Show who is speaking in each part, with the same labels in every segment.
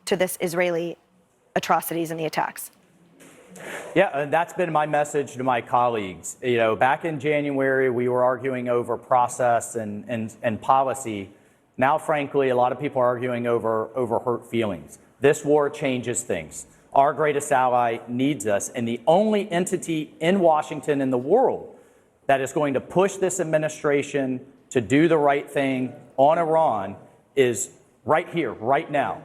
Speaker 1: to this Israeli atrocities and the attacks?
Speaker 2: Yeah, and that's been my message to my colleagues. You know, back in January, we were arguing over process and policy. Now, frankly, a lot of people are arguing over hurt feelings. This war changes things. Our greatest ally needs us, and the only entity in Washington in the world that is going to push this administration to do the right thing on Iran is right here, right now.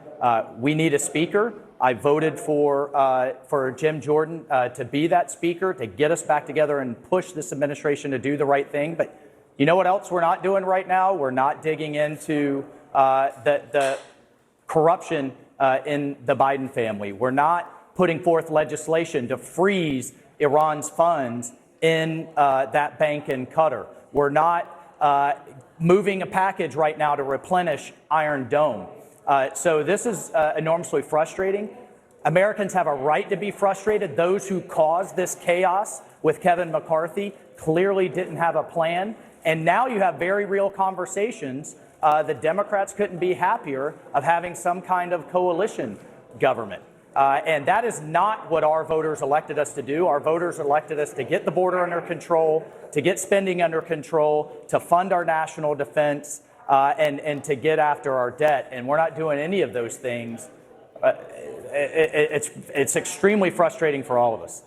Speaker 2: We need a speaker. I voted for Jim Jordan to be that speaker, to get us back together and push this administration to do the right thing. But you know what else we're not doing right now? We're not digging into the corruption in the Biden family. We're not putting forth legislation to freeze Iran's funds in that bank in Qatar. We're not moving a package right now to replenish Iron Dome. So this is enormously frustrating. Americans have a right to be frustrated. Those who caused this chaos with Kevin McCarthy clearly didn't have a plan. And now you have very real conversations. The Democrats couldn't be happier of having some kind of coalition government. And that is not what our voters elected us to do. Our voters elected us to get the border under control, to get spending under control, to fund our national defense, and to get after our debt. And we're not doing any of those things. It's extremely frustrating for all of us.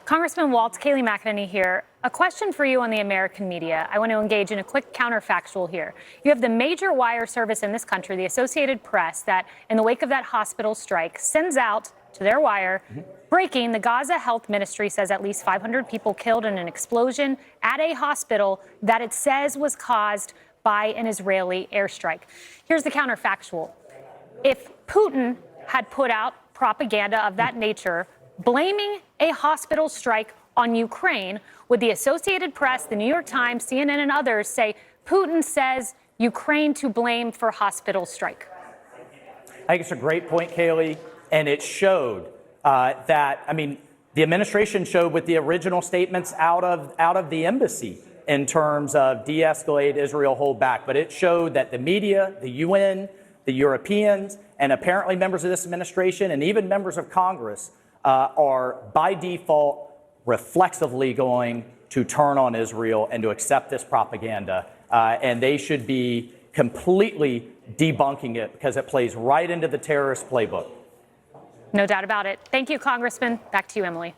Speaker 3: Congressman Waltz, Kayleigh McEnany here. A question for you on the American media. I want to engage in a quick counterfactual here. You have the major wire service in this country, the Associated Press, that in the wake of that hospital strike sends out to their wire, breaking, the Gaza Health Ministry says at least 500 people killed in an explosion at a hospital that it says was caused by an Israeli airstrike. Here's the counterfactual. If Putin had put out propaganda of that nature, blaming a hospital strike on Ukraine, would the Associated Press, the New York Times, CNN, and others say Putin says Ukraine to blame for hospital strike?
Speaker 2: I think it's a great point, Kayleigh, and it showed that, I mean, the administration showed with the original statements out of the embassy in terms of de-escalate, Israel hold back, but it showed that the media, the UN, the Europeans, and apparently members of this administration and even members of Congress are by default reflexively going to turn on Israel and to accept this propaganda. And they should be completely debunking it because it plays right into the terrorist playbook.
Speaker 3: No doubt about it. Thank you, Congressman. Back to you, Emily.